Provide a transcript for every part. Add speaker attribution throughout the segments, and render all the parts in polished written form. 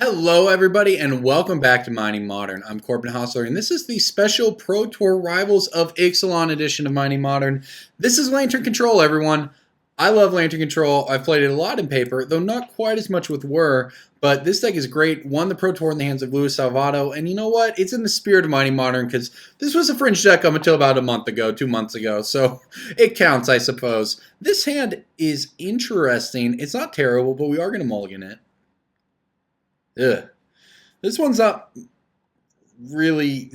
Speaker 1: Hello everybody and welcome back to Mining Modern. I'm Corbin and this is the special Pro Tour Rivals of Ixalan edition of Mining Modern. This is Lantern Control, everyone. I love Lantern Control. I've played it a lot in paper, though not quite as much with Whir, but this deck is great. Won the Pro Tour in the hands of Luis Salvato, and you know what? It's in the spirit of Mining Modern because this was a fringe deck up until about a month ago, 2 months ago, so it counts, I suppose. This hand is interesting. It's not terrible, but we are going to mulligan it. Ugh. This one's not really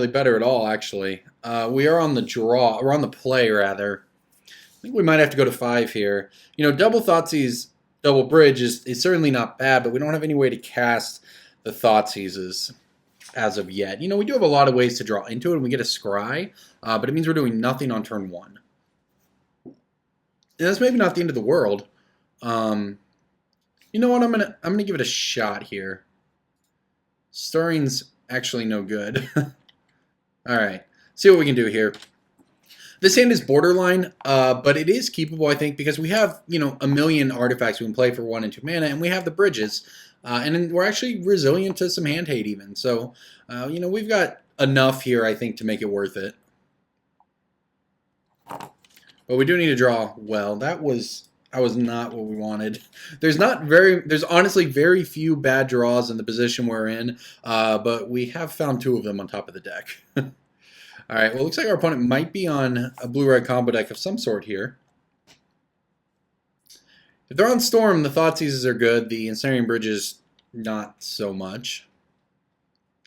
Speaker 1: better at all, actually. We are on the draw, or on the play, rather. I think we might have to go to 5 here. You know, double Thoughtseize, double bridge is certainly not bad, but we don't have any way to cast the Thoughtseizes as of yet. You know, we do have a lot of ways to draw into it, and we get a Scry, but it means we're doing nothing on turn 1. And that's maybe not the end of the world. You know what? I'm gonna give it a shot here. Stirring's actually no good. All right, see what we can do here. This hand is borderline, but it is keepable, I think, because we have, you know, a million artifacts we can play for 1 and 2 mana, and we have the bridges, and we're actually resilient to some hand hate even. So, you know, we've got enough here, I think, to make it worth it. But we do need to draw well. That was not what we wanted. There's honestly very few bad draws in the position we're in, but we have found 2 of them on top of the deck. All right, well, it looks like our opponent might be on a blue-red combo deck of some sort here. If they're on Storm, the Thoughtseizes are good. The Ensnaring Bridges, not so much.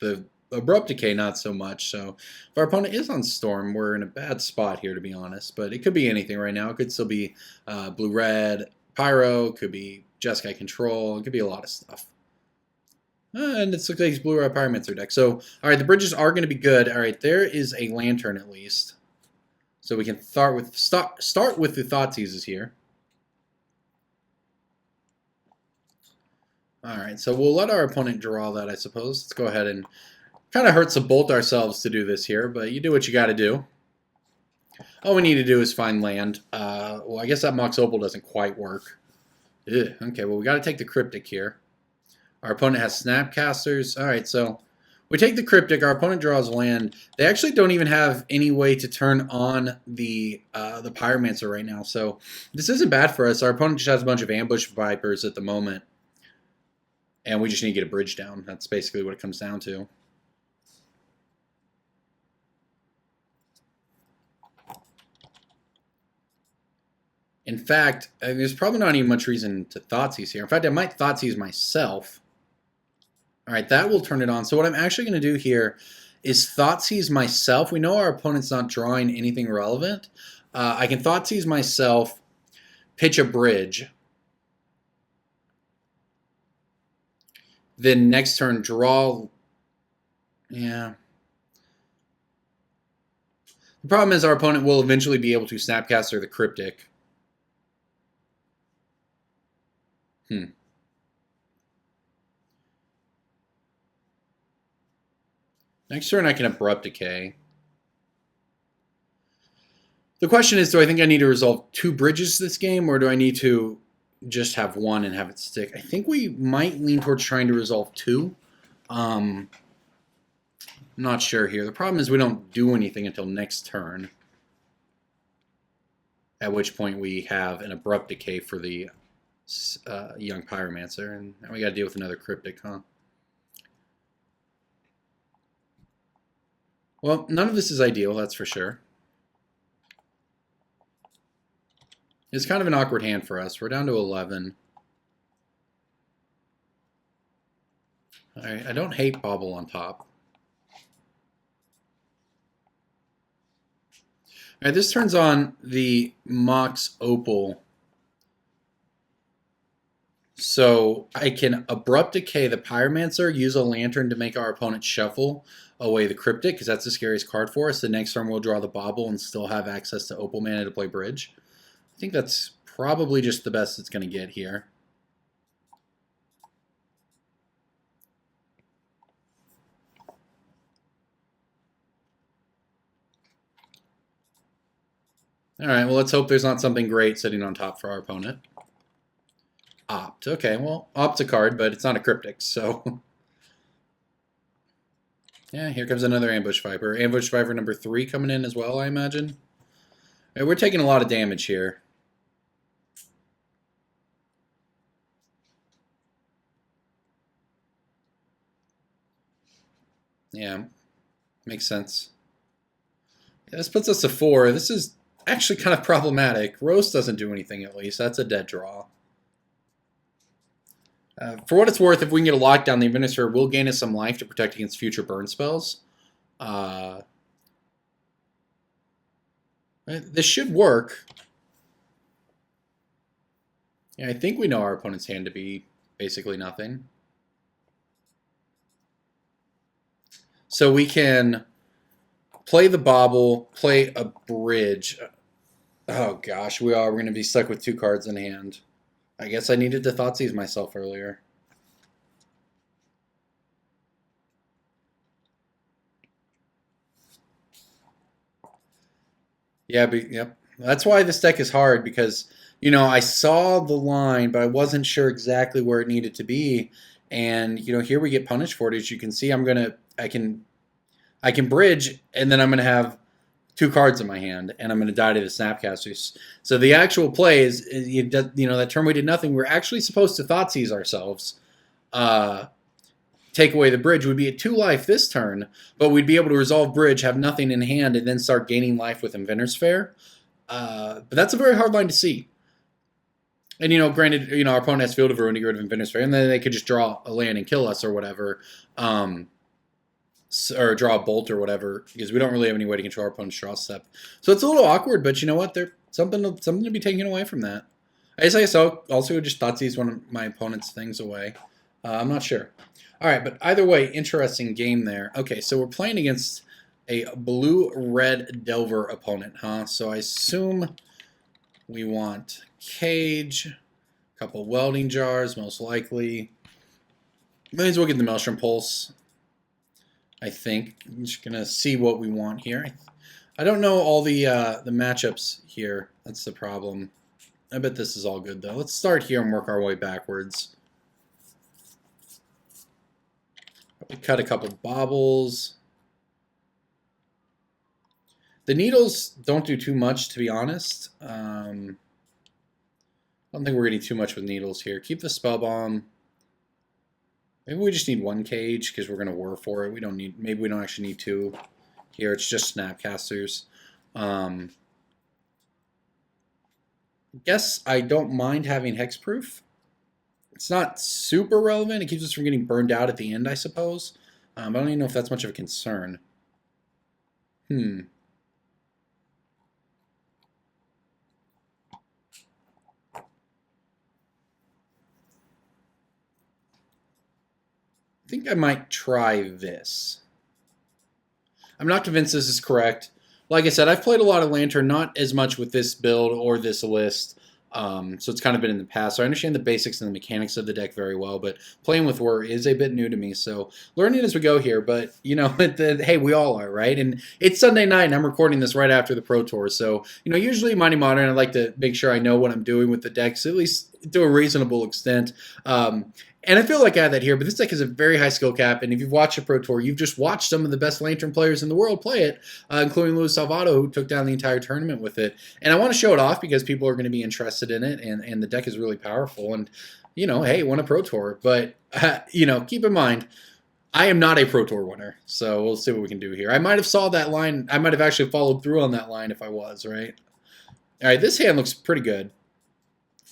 Speaker 1: The Abrupt Decay, not so much. So if our opponent is on Storm, we're in a bad spot here, to be honest. But it could be anything right now. It could still be blue-red Pyro. It could be Jeskai Control. It could be a lot of stuff. And it looks like it's blue-red Pyromancer deck. So, all right, the bridges are going to be good. All right, there is a Lantern at least. So we can start with the Thoughtseizes here. All right, so we'll let our opponent draw that, I suppose. Let's go ahead and kind of hurts to bolt ourselves to do this here, but you do what you got to do. All we need to do is find land. Well, I guess that Mox Opal doesn't quite work. Ugh, okay, well, we got to take the Cryptic here. Our opponent has Snapcasters. All right, so we take the Cryptic. Our opponent draws land. They actually don't even have any way to turn on the Pyromancer right now, so this isn't bad for us. Our opponent just has a bunch of Ambush Vipers at the moment, and we just need to get a bridge down. That's basically what it comes down to. In fact, there's probably not even much reason to Thoughtseize here. In fact, I might Thoughtseize myself. All right, that will turn it on. So what I'm actually going to do here is Thoughtseize myself. We know our opponent's not drawing anything relevant. I can Thoughtseize myself, pitch a bridge. Then next turn, draw. Yeah. The problem is our opponent will eventually be able to Snapcaster the Cryptic. Next turn I can Abrupt Decay. The question is, do I think I need to resolve 2 bridges this game, or do I need to just have 1 and have it stick? I think we might lean towards trying to resolve 2. I'm not sure here. The problem is we don't do anything until next turn, at which point we have an Abrupt Decay for the young Pyromancer, and now we got to deal with another Cryptic, huh? Well, none of this is ideal, that's for sure. It's kind of an awkward hand for us. We're down to 11. All right, I don't hate Bobble on top. All right, this turns on the Mox Opal. So I can Abrupt Decay the Pyromancer, use a Lantern to make our opponent shuffle away the Cryptic, because that's the scariest card for us. The next turn we'll draw the Bobble and still have access to Opal mana to play Bridge. I think that's probably just the best it's going to get here. All right, well, let's hope there's not something great sitting on top for our opponent. Opt. Okay, well, Opt's a card, but it's not a cryptic, so... Yeah, here comes another Ambush Viper. Ambush Viper number 3 coming in as well, I imagine. Hey, we're taking a lot of damage here. Yeah, makes sense. Yeah, this puts us to 4. This is actually kind of problematic. Roast doesn't do anything, at least. That's a dead draw. For what it's worth, if we can get a lockdown, the Administrator will gain us some life to protect against future burn spells. This should work. Yeah, I think we know our opponent's hand to be basically nothing. So we can play the Bobble, play a Bridge. Oh gosh, we are. We're going to be stuck with 2 cards in hand. I guess I needed to Thoughtseize myself earlier. Yeah, but yep. That's why this deck is hard because, you know, I saw the line, but I wasn't sure exactly where it needed to be. And, you know, here we get punished for it. As you can see, I can bridge, and then I'm gonna have 2 cards in my hand, and I'm gonna die to the Snapcasters. So the actual play is you know, that turn we did nothing. We're actually supposed to Thoughtseize ourselves. Take away the bridge would be at 2 life this turn, but we'd be able to resolve bridge, have nothing in hand, and then start gaining life with Inventor's Fair. But that's a very hard line to see. And, you know, granted, you know, our opponent has Field of Ruin to get rid of Inventor's Fair, and then they could just draw a land and kill us or whatever. Or draw a bolt or whatever, because we don't really have any way to control our opponent's draw step. So it's a little awkward, but you know what? There's something to be taken away from that. I guess I also just Thoughtseize one of my opponent's things away. I'm not sure. All right, but either way, interesting game there. Okay, so we're playing against a blue-red Delver opponent, huh? So I assume we want Cage, a couple welding jars, most likely. May as well get the Maelstrom Pulse, I think. I'm just going to see what we want here. I don't know all the matchups here. That's the problem. I bet this is all good, though. Let's start here and work our way backwards. We cut a couple baubles. The needles don't do too much, to be honest. I don't think we're getting too much with needles here. Keep the spell bomb. Maybe we just need 1 cage because we're going to war for it. We don't need. Maybe we don't actually need 2 here. It's just Snapcasters. I guess I don't mind having hexproof. It's not super relevant. It keeps us from getting burned out at the end, I suppose. I don't even know if that's much of a concern. I think I might try this. I'm not convinced this is correct. Like I said, I've played a lot of Lantern, not as much with this build or this list. So it's kind of been in the past. So I understand the basics and the mechanics of the deck very well, but playing with Whir is a bit new to me. So learning as we go here, but you know, hey, we all are, right? And it's Sunday night, and I'm recording this right after the Pro Tour. So, you know, usually Mighty Modern, I like to make sure I know what I'm doing with the decks, at least to a reasonable extent. And I feel like I have that here, but this deck has a very high skill cap, and if you've watched the Pro Tour, you've just watched some of the best Lantern players in the world play it, including Luis Salvato, who took down the entire tournament with it. And I want to show it off because people are going to be interested in it, and the deck is really powerful. And, you know, hey, won a Pro Tour. But, you know, keep in mind, I am not a Pro Tour winner, so we'll see what we can do here. I might have saw that line. I might have actually followed through on that line if I was, right? All right, this hand looks pretty good.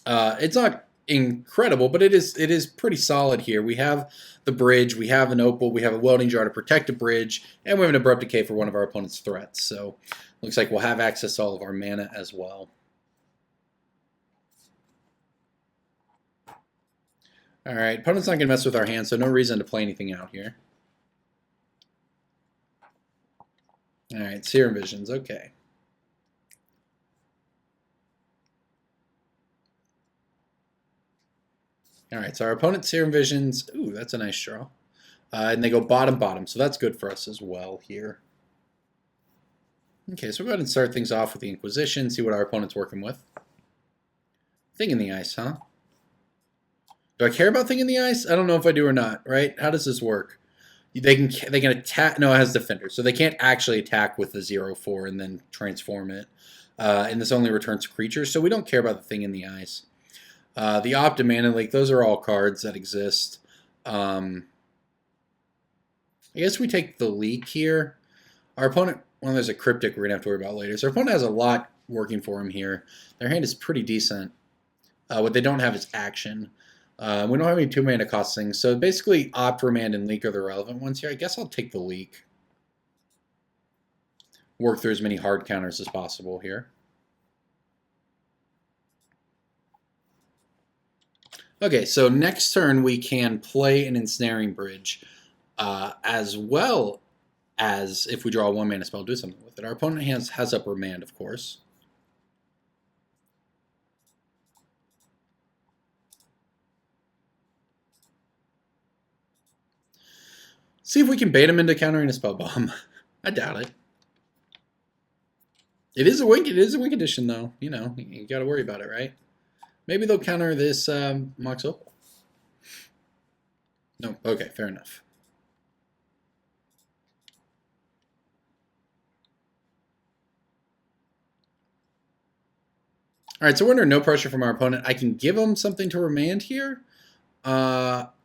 Speaker 1: It's not incredible, but it is pretty solid here. We have the bridge, we have an opal, we have a welding jar to protect a bridge, and we have an abrupt decay for one of our opponent's threats. So looks like we'll have access to all of our mana as well. All right, opponent's not going to mess with our hand, so no reason to play anything out here. All right, Serum Visions, okay. All right, so our opponent's Serum Visions, ooh, that's a nice draw. And they go bottom, bottom, so that's good for us as well here. Okay, so we'll go ahead and start things off with the Inquisition, see what our opponent's working with. Thing in the ice, huh? Do I care about Thing in the Ice? I don't know if I do or not, right? How does this work? They can attack. No, it has Defender, so they can't actually attack with the 0/4 and then transform it. And this only returns creatures, so we don't care about the Thing in the Ice. The Opt and Mana Leak, those are all cards that exist. I guess we take the Leak here. Our opponent, well, there's a Cryptic we're going to have to worry about later. So our opponent has a lot working for him here. Their hand is pretty decent. What they don't have is action. We don't have any 2-mana cost things. So basically, Opt, Remand, and Leak are the relevant ones here. I guess I'll take the Leak. Work through as many hard counters as possible here. Okay, so next turn we can play an Ensnaring Bridge, as well as if we draw a 1-mana spell, do something with it. Our opponent has up Remand, of course. See if we can bait him into countering a Spell Bomb. I doubt it. It is a win condition, though. You know, you got to worry about it, right? Maybe they'll counter this Mox Opal. No, okay, fair enough. All right, so we're under no pressure from our opponent. I can give them something to Remand here.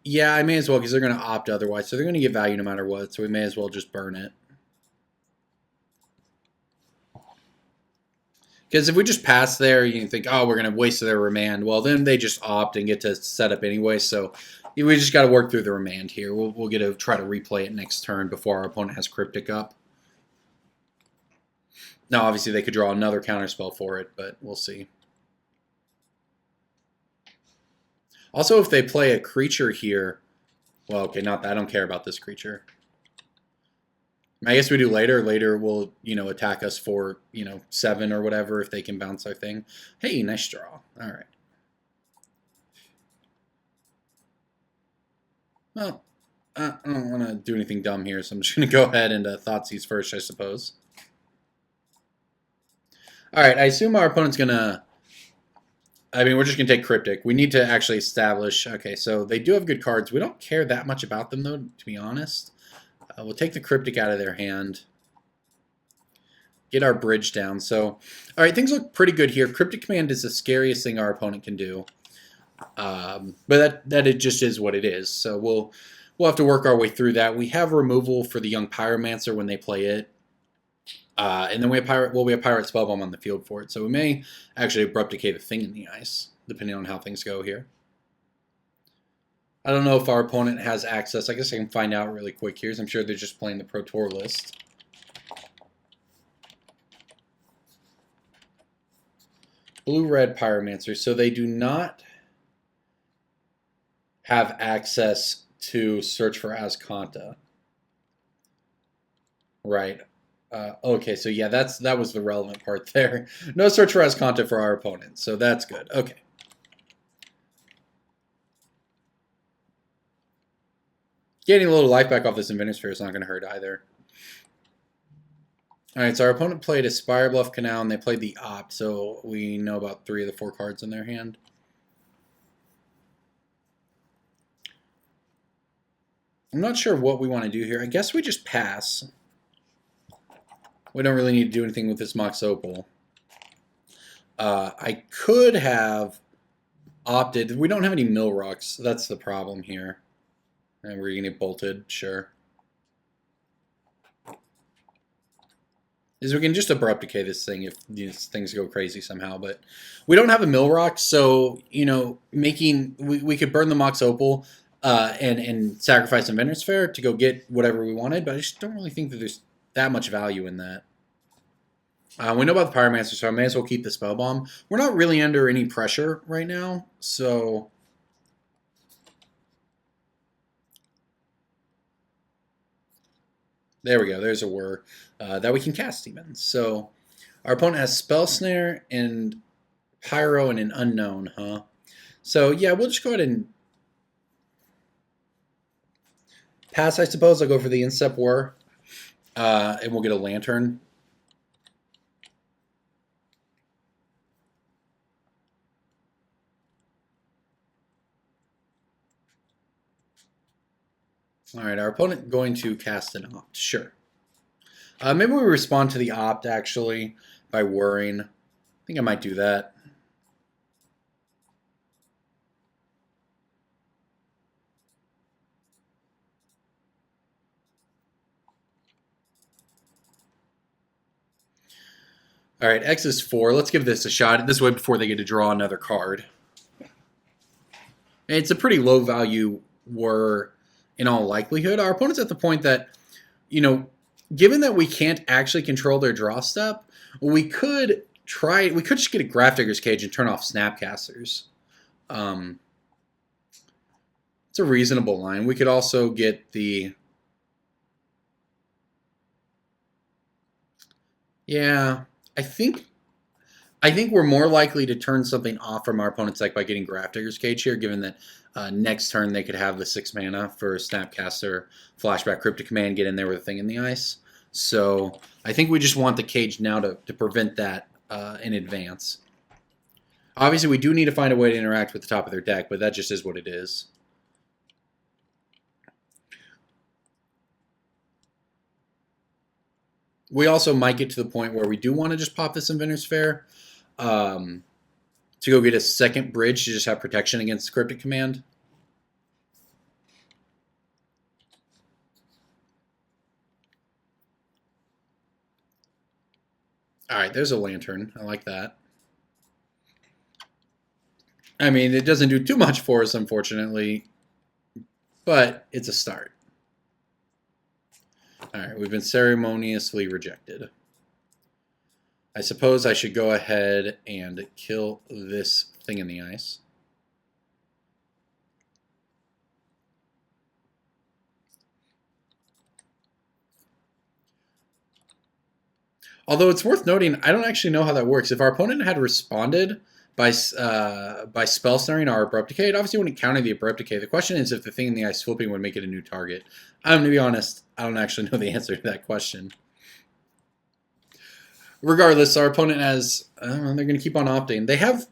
Speaker 1: Yeah, I may as well because they're going to opt otherwise. So they're going to get value no matter what. So we may as well just burn it. Because if we just pass there, you can think, oh, we're going to waste their Remand. Well, then they just opt and get to set up anyway. So we just got to work through the Remand here. We'll get to try to replay it next turn before our opponent has Cryptic up. Now, obviously, they could draw another counterspell for it, but we'll see. Also, if they play a creature here, well, okay, not that. I don't care about this creature. I guess we do later. Later will, attack us for, 7 or whatever if they can bounce our thing. Hey, nice draw. All right. Well, I don't want to do anything dumb here, so I'm just going to go ahead and Thoughtseize first, I suppose. All right, I assume our opponent's going to... I mean, we're just going to take Cryptic. We need to actually establish... Okay, so they do have good cards. We don't care that much about them, though, to be honest. We'll take the Cryptic out of their hand. Get our bridge down. So, all right, things look pretty good here. Cryptic Command is the scariest thing our opponent can do. But that it just is what it is. So we'll have to work our way through that. We have removal for the young Pyromancer when they play it. And then we have Pirate Spellbomb on the field for it. So we may actually Abrupt Decay the Thing in the Ice, depending on how things go here. I don't know if our opponent has access. I guess I can find out really quick here. I'm sure they're just playing the Pro Tour list. Blue-Red Pyromancer. So they do not have access to search for Azcanta. Right. Okay, so yeah, that was the relevant part there. No search for Azcanta for our opponent, so that's good. Okay. Getting a little life back off this Inventor Sphere is not going to hurt either. All right, so our opponent played a Spire Bluff Canal, and they played the Opt, so we know about 3 of the 4 cards in their hand. I'm not sure what we want to do here. I guess we just pass. We don't really need to do anything with this Mox Opal. I could have opted. We don't have any Mill Rocks. That's the problem here. And we're going to get bolted, sure. Is we can just Abrupt Decay this thing if these things go crazy somehow. But we don't have a Mill Rock, so, we could burn the Mox Opal and sacrifice Inventor Sphere to go get whatever we wanted, but I just don't really think that there's that much value in that. We know about the Pyromancer, so I may as well keep the Spell Bomb. We're not really under any pressure right now, so... There we go. There's a Whir that we can cast even. So our opponent has Spell Snare and Pyro and an Unknown, huh? So yeah, we'll just go ahead and pass, I suppose. I'll go for the Instep Whir, and we'll get a Lantern. All right, our opponent going to cast an Opt. Sure. Maybe we respond to the Opt, actually, by worrying. I think I might do that. All right, X is 4. Let's give this a shot. This way before they get to draw another card. And it's a pretty low value whir in all likelihood. Our opponent's at the point that, you know, given that we can't actually control their draw step, we could just get a Grafdigger's Cage and turn off Snapcasters. It's a reasonable line. We could also get the... Yeah, I think we're more likely to turn something off from our opponent's deck by getting Grafdigger's Cage here, given that next turn they could have the 6 mana for Snapcaster, Flashback, Cryptic Command, get in there with a Thing in the Ice. So I think we just want the Cage now to prevent that in advance. Obviously, we do need to find a way to interact with the top of their deck, but that just is what it is. We also might get to the point where we do want to just pop this Inventor's Fair to go get a second bridge to just have protection against Cryptic Command. All right, there's a Lantern. I like that. I mean, it doesn't do too much for us, unfortunately, but it's a start. All right, we've been ceremoniously rejected. I suppose I should go ahead and kill this Thing in the Ice. Although it's worth noting, I don't actually know how that works. If our opponent had responded by Spell Snaring our Abrupt Decay, it obviously wouldn't counter the Abrupt Decay. The question is if the Thing in the Ice flipping would make it a new target. I'm going to be honest, I don't actually know the answer to that question. Regardless, our opponent has, they're going to keep on opting. They have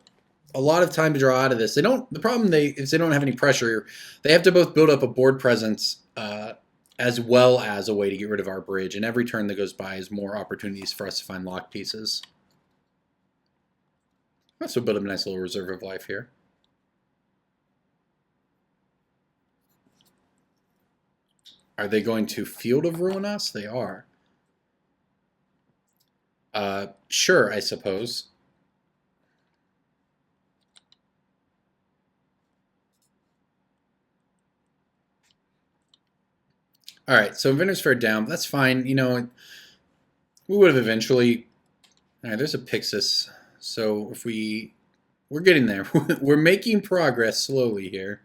Speaker 1: a lot of time to draw out of this. The problem is they don't have any pressure. They have to both build up a board presence as well as a way to get rid of our bridge. And every turn that goes by is more opportunities for us to find locked pieces. So build up a nice little reserve of life here. Are they going to Field of Ruin us? They are. Sure, I suppose. All right, so Inventor's Fair down. That's fine. You know, we would have eventually... All right, there's a Pixis. So if we're getting there. We're making progress slowly here.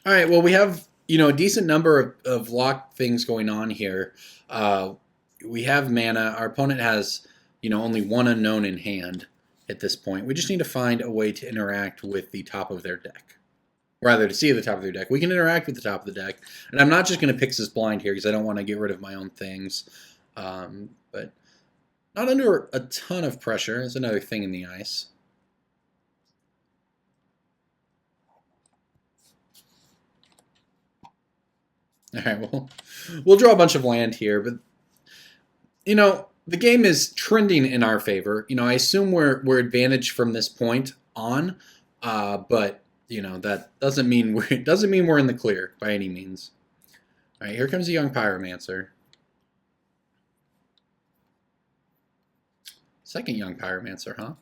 Speaker 1: All right, well, we have, you know, a decent number of locked things going on here. We have mana. Our opponent has, you know, only one unknown in hand at this point. We just need to find a way to interact with the top of their deck. Rather, to see the top of their deck. We can interact with the top of the deck. And I'm not just going to Pixis blind here because I don't want to get rid of my own things. But not under a ton of pressure. There's another Thing in the Ice. All right, well, we'll draw a bunch of land here, but, you know, the game is trending in our favor. You know, I assume we're advantaged from this point on, but, you know, that doesn't mean we're in the clear by any means. All right, here comes a young Pyromancer. Second young Pyromancer, huh?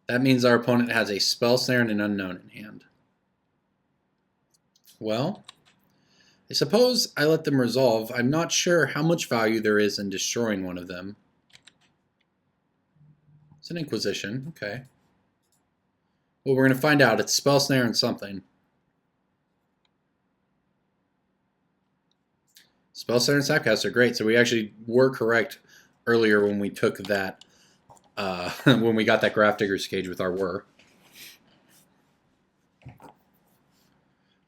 Speaker 1: That means our opponent has a Spell Snare and an Unknown in hand. Well, I suppose I let them resolve. I'm not sure how much value there is in destroying one of them. It's an Inquisition. Okay. Well, we're going to find out. It's Spell Snare and something. Spell Snare and Snapcaster, great. So we actually were correct earlier when we took that, when we got that Grafdigger's Cage with our whir.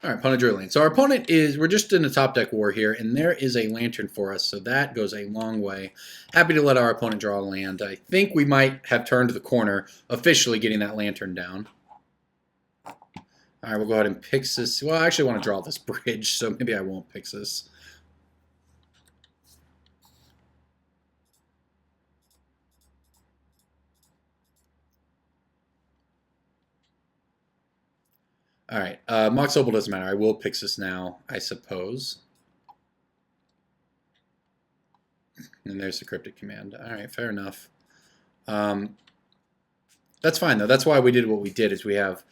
Speaker 1: All right, opponent drew a lane. So our opponent we're just in a top deck war here, and there is a Lantern for us, so that goes a long way. Happy to let our opponent draw a land. I think we might have turned the corner, officially getting that Lantern down. All right, we'll go ahead and Pixis. Well, I actually want to draw this bridge, so maybe I won't Pixis. All right, Mox Opal doesn't matter. I will Pixis now, I suppose. And there's the cryptic command. All right, fair enough. That's fine, though. That's why we did what we did, is we have,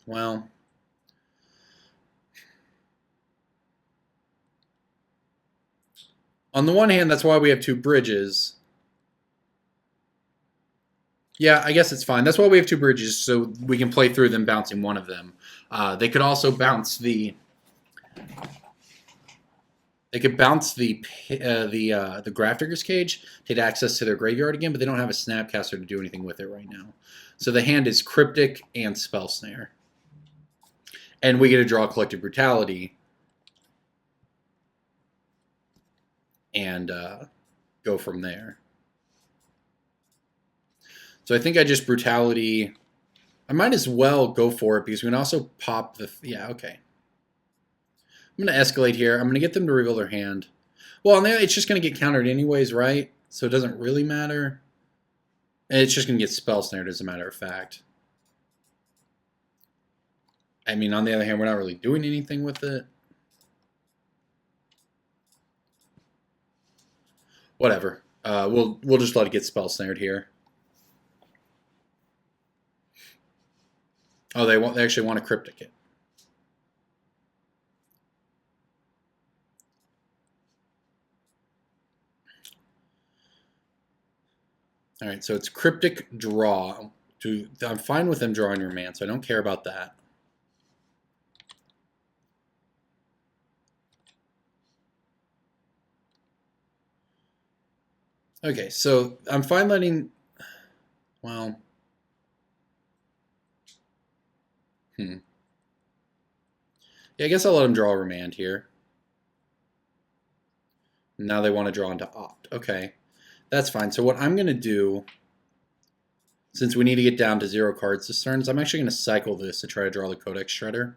Speaker 1: well... On the one hand, that's why we have 2 bridges. Yeah, I guess it's fine. That's why we have 2 bridges, so we can play through them bouncing one of them. They could also bounce the... They could bounce the Grafdigger's Cage to get access to their graveyard again, but they don't have a Snapcaster to do anything with it right now. So the hand is Cryptic and Spell Snare. And we get to draw Collective Brutality and go from there. So I think I just Brutality... I might as well go for it because we can also pop the... Yeah, okay. I'm going to escalate here. I'm going to get them to reveal their hand. Well, it's just going to get countered anyways, right? So it doesn't really matter. It's just going to get Spell Snared, as a matter of fact. I mean, on the other hand, we're not really doing anything with it. Whatever. We'll just let it get Spell Snared here. Oh, they actually want to Cryptic it. All right, so it's Cryptic draw. I'm fine with them drawing your man, so I don't care about that. Okay, so I'm fine letting... Well... Yeah, I guess I'll let them draw a remand here. Now they want to draw into Opt. Okay, that's fine. So what I'm going to do, since we need to get down to 0 cards this turn, is I'm actually going to cycle this to try to draw the Codex Shredder.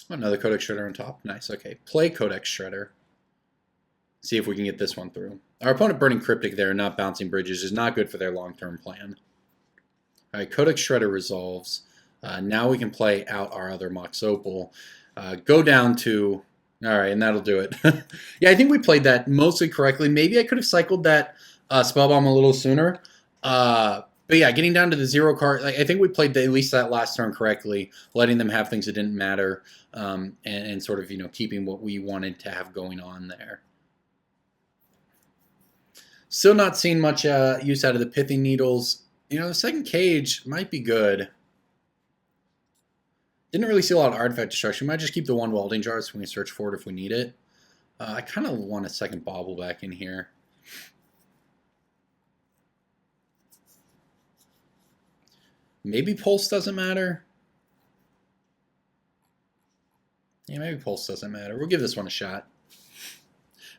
Speaker 1: Another Codex Shredder on top. Nice. Okay, play Codex Shredder. See if we can get this one through. Our opponent burning Cryptic there and not bouncing bridges is not good for their long-term plan. All right, Codex Shredder resolves. Now we can play out our other Mox Opal. Go down to... All right, and that'll do it. Yeah, I think we played that mostly correctly. Maybe I could have cycled that Spellbomb a little sooner. But yeah, getting down to the 0 card... I think we played at least that last turn correctly, letting them have things that didn't matter, and sort of, keeping what we wanted to have going on there. Still not seeing much use out of the Pithing Needles. The second cage might be good. Didn't really see a lot of artifact destruction. We might just keep the 1 welding jar so we can search for it if we need it. I kind of want a second bauble back in here. Maybe Pulse doesn't matter. Yeah, maybe Pulse doesn't matter. We'll give this one a shot.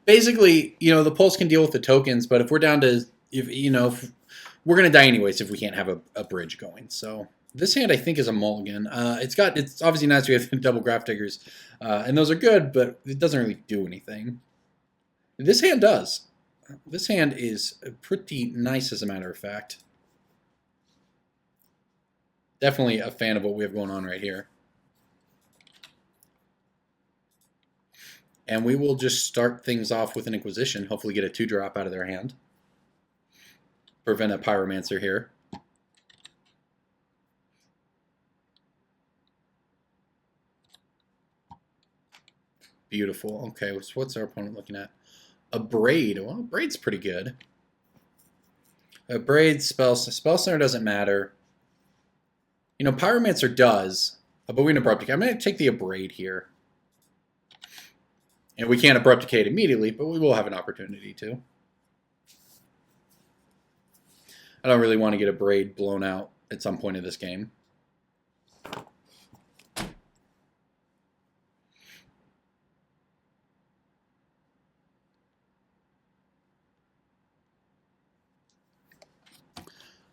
Speaker 1: Basically, the Pulse can deal with the tokens, but if we're down to, if we're going to die anyways if we can't have a bridge going. So this hand, I think, is a mulligan. It's obviously nice we have double Grafdiggers, and those are good, but it doesn't really do anything. This hand does. This hand is pretty nice, as a matter of fact. Definitely a fan of what we have going on right here. And we will just start things off with an Inquisition, hopefully get a 2-drop out of their hand. Prevent a Pyromancer here. Beautiful. Okay, so what's our opponent looking at? A Braid. Well, Braid's pretty good. A Braid, Spell Snare doesn't matter. Pyromancer does, but we can Abrupticate. I'm going to take the Abrade here. And we can't Abrupticate immediately, but we will have an opportunity to. I don't really want to get a Braid blown out at some point in this game.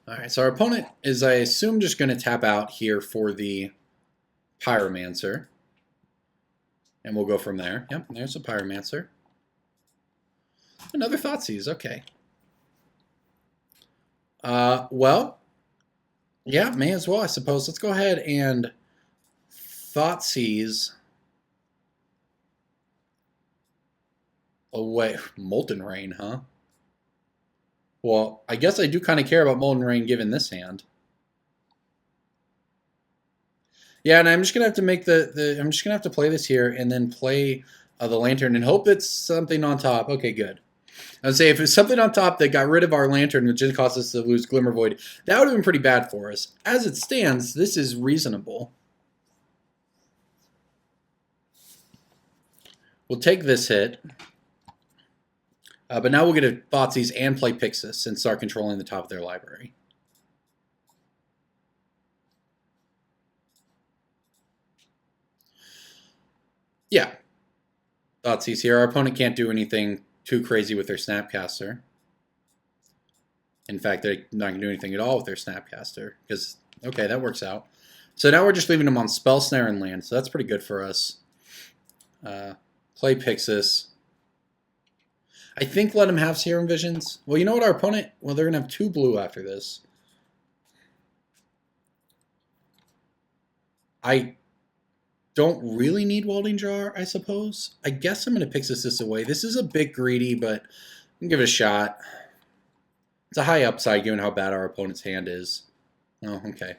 Speaker 1: All right, so our opponent is, I assume, just going to tap out here for the Pyromancer. And we'll go from there. Yep, there's a Pyromancer. Another Thoughtseize, okay. Well, yeah, may as well, I suppose. Let's go ahead and Thoughtseize away. Molten Rain, huh? Well, I guess I do kind of care about Molten Rain given this hand. Yeah, and I'm just gonna have to make I'm just gonna have to play this here and then play the Lantern and hope it's something on top. Okay, good. I would say if it's something on top that got rid of our Lantern, which just caused us to lose Glimmer Void, that would have been pretty bad for us. As it stands, this is reasonable. We'll take this hit. But now we'll get a Thoughtseize and play Pixis and start controlling the top of their library. Yeah. Thoughtseize here. Our opponent can't do anything too crazy with their Snapcaster. In fact, they're not going to do anything at all with their Snapcaster. Because, okay, that works out. So now we're just leaving them on Spell Snare and Land. So that's pretty good for us. Play Pixis. I think let him have Serum Visions. Well, you know what, our opponent... Well, they're going to have 2 blue after this. I don't really need Welding Jar, I suppose. I guess I'm going to Pixis this away. This is a bit greedy, but I can give it a shot. It's a high upside given how bad our opponent's hand is. Oh, okay.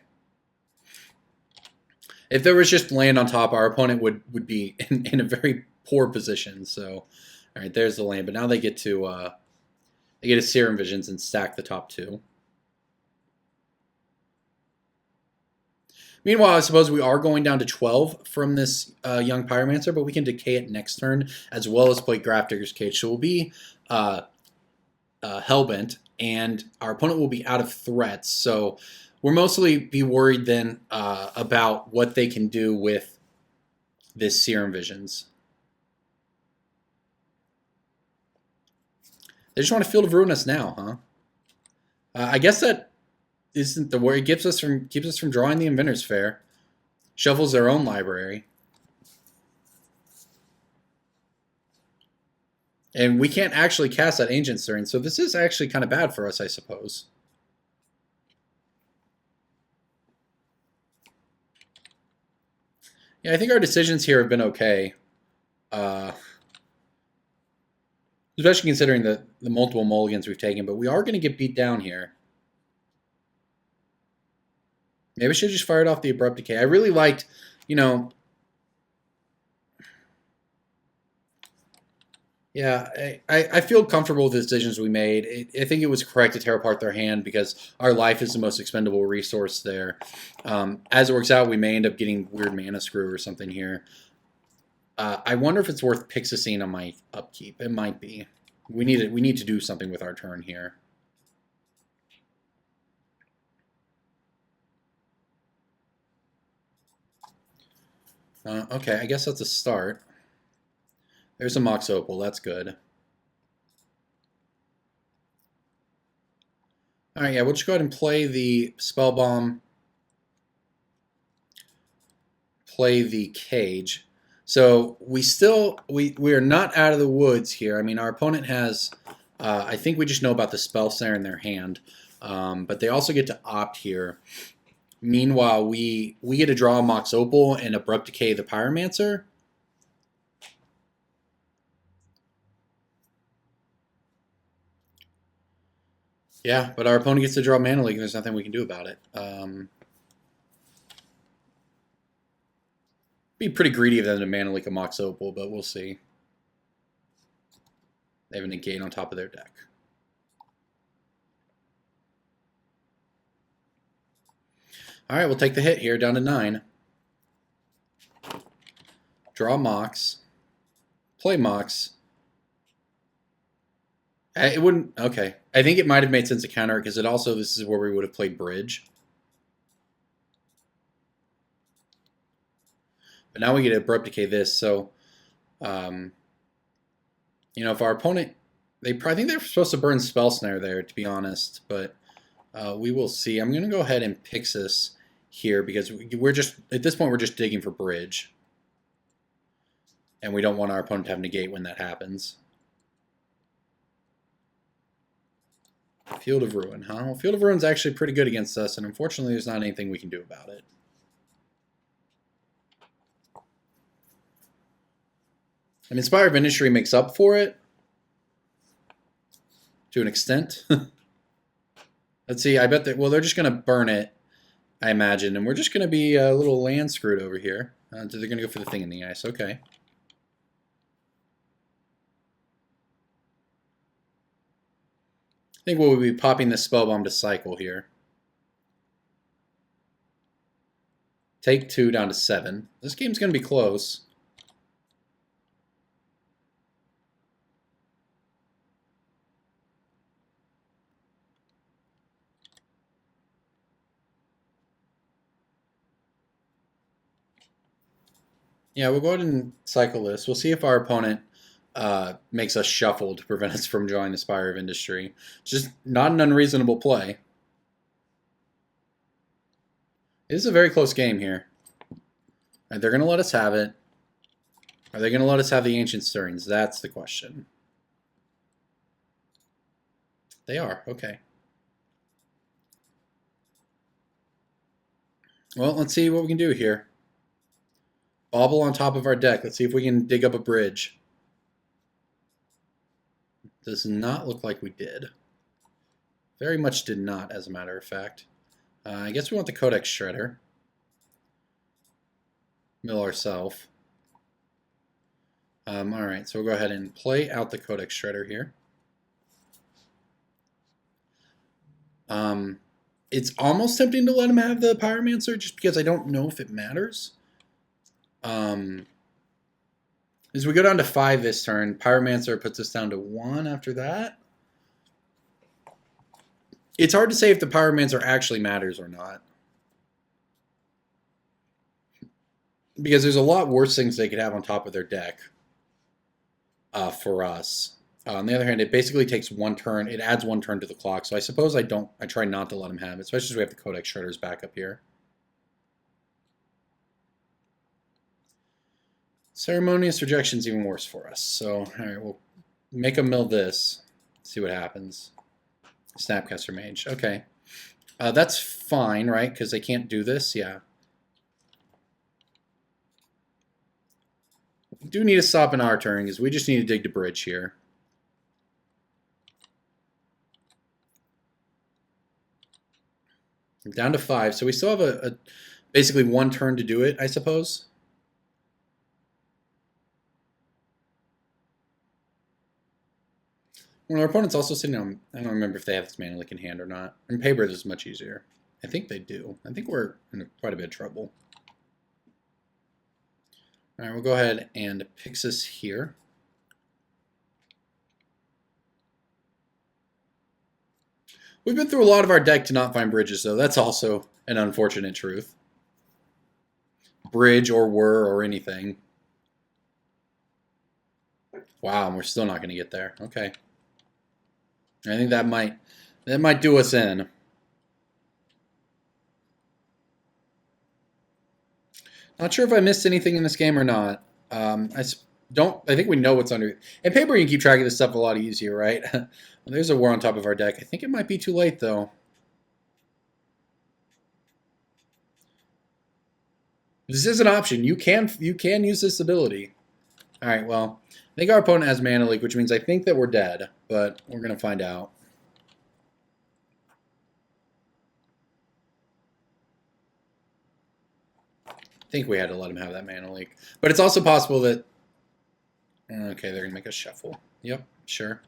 Speaker 1: If there was just land on top, our opponent would be in a very poor position. So... All right, there's the land, but now they get to Serum Visions and stack the top 2. Meanwhile, I suppose we are going down to 12 from this young Pyromancer, but we can decay it next turn as well as play Grafdigger's Cage. So we'll be Hellbent, and our opponent will be out of threats. So we'll mostly be worried then about what they can do with this Serum Visions. They just want to Field of Ruin us now, huh? I guess that isn't the word. It keeps us from drawing the Inventor's Fair. Shuffles their own library. And we can't actually cast that Ancient Stirring, so this is actually kind of bad for us, I suppose. Yeah, I think our decisions here have been okay. Especially considering the multiple mulligans we've taken, but we are going to get beat down here. Maybe I should have just fired off the Abrupt Decay. I really liked, you know... Yeah, I feel comfortable with the decisions we made. I think it was correct to tear apart their hand because our life is the most expendable resource there. As it works out, we may end up getting weird Mana Screw or something here. I wonder if it's worth Pixising on my upkeep. It might be. We need to do something with our turn here. Okay, I guess that's a start. There's a Mox Opal. That's good. All right, yeah, we'll just go ahead and play the Spell Bomb. Play the Cage. So we are not out of the woods here. I mean, our opponent has, I think we just know about the Spell Snare in their hand, but they also get to opt here. Meanwhile, we get to draw a Mox Opal and Abrupt Decay the Pyromancer. Yeah, but our opponent gets to draw Mana Leak and there's nothing we can do about it. Be pretty greedy of them to Mana Leak a Mox Opal, but we'll see. They have a negate on top of their deck. All right, we'll take the hit here, down to 9. Draw Mox. Play Mox. It wouldn't... Okay. I think it might have made sense to counter it, because it also... This is where we would have played Bridge. But now we get to Abrupt Decay this, so... you know, if our opponent... I think they're supposed to burn Spell Snare there, to be honest, but... We will see. I'm going to go ahead and Pixis here because we're just, at this point, we're just digging for bridge. And we don't want our opponent to have negate when that happens. Field of Ruin, huh? Well, Field of Ruin's actually pretty good against us, and unfortunately there's not anything we can do about it. I mean, Spire of Industry makes up for it. To an extent. Let's see, I bet that, well, they're just going to burn it, I imagine, and we're just going to be a little land screwed over here. So they're going to go for the thing in the ice, okay. I think we'll be popping the Spellbomb to cycle here. Take 2 down to 7. This game's going to be close. Yeah, we'll go ahead and cycle this. We'll see if our opponent makes us shuffle to prevent us from drawing the Spire of Industry. It's just not an unreasonable play. It is a very close game here. Right, they're going to let us have it. Are they going to let us have the Ancient Stirrings? That's the question. They are. Okay. Well, let's see what we can do here. Bobble on top of our deck. Let's see if we can dig up a bridge. Does not look like we did. Very much did not, as a matter of fact. I guess we want the Codex Shredder. Mill ourselves. Alright, so we'll go ahead and play out the Codex Shredder here. It's almost tempting to let him have the Pyromancer just because I don't know if it matters. As we go down to 5 this turn, Pyromancer puts us down to 1 after that. It's hard to say if the Pyromancer actually matters or not. Because there's a lot worse things they could have on top of their deck for us. On the other hand, it basically takes 1 turn. It adds 1 turn to the clock. So I suppose I try not to let him have it, especially as we have the Codex Shredders back up here. Ceremonious Rejection's even worse for us. So, alright, we'll make him mill this. See what happens. Snapcaster Mage. Okay. That's fine, right? Because they can't do this? Yeah. We do need to stop in our turn, because we just need to dig to bridge here. We're down to 5, so we still have basically 1 turn to do it, I suppose. Well, our opponent's also sitting on, I don't remember if they have this Mana Leak in hand or not. On paper, this is much easier. I think they do. I think we're in quite a bit of trouble. Alright, we'll go ahead and Pixis here. We've been through a lot of our deck to not find bridges, though. That's also an unfortunate truth. Bridge or whir or anything. Wow, and we're still not going to get there. Okay. I think that might do us in. Not sure if I missed anything in this game or not. I think we know what's under. In paper, you can keep track of this stuff a lot easier, right? There's a war on top of our deck. I think it might be too late, though. This is an option. You can use this ability. All right, well, I think our opponent has Mana Leak, which means I think that we're dead, but we're going to find out. I think we had to let him have that Mana Leak. But it's also possible that... Okay, they're going to make us shuffle. Yep, sure.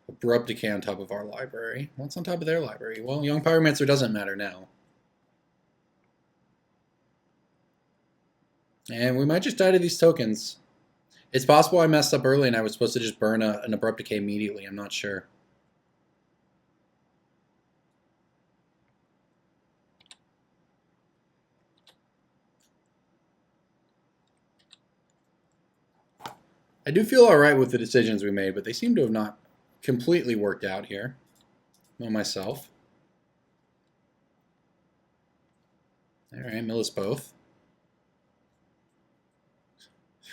Speaker 1: Abrupt Decay on top of our library. What's on top of their library? Well, Young Pyromancer doesn't matter now. And we might just die to these tokens. It's possible I messed up early and I was supposed to just burn an Abrupt Decay immediately. I'm not sure. I do feel alright with the decisions we made, but they seem to have not completely worked out here. Know myself. All right, mill us both.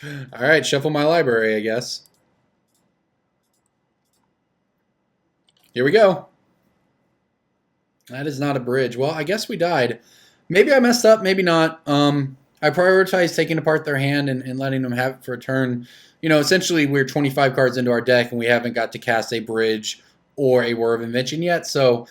Speaker 1: All right, shuffle my library, I guess. Here we go. That is not a bridge. Well, I guess we died. Maybe I messed up, maybe not. I prioritized taking apart their hand and letting them have it for a turn. You know, essentially we're 25 cards into our deck and we haven't got to cast a bridge or a War of Invention yet. So,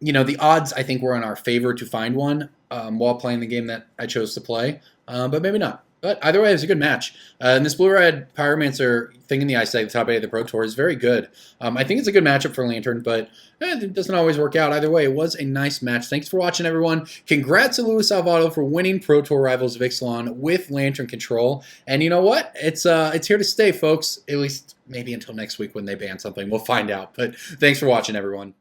Speaker 1: you know, the odds I think were in our favor to find one while playing the game that I chose to play, but maybe not. But either way, it was a good match. And this blue-red Pyromancer thing in the ice deck, the top 8 of the Pro Tour, is very good. I think it's a good matchup for Lantern, but it doesn't always work out. Either way, it was a nice match. Thanks for watching, everyone. Congrats to Luis Salvato for winning Pro Tour Rivals of Ixalan with Lantern Control. And you know what? It's here to stay, folks. At least maybe until next week when they ban something. We'll find out. But thanks for watching, everyone.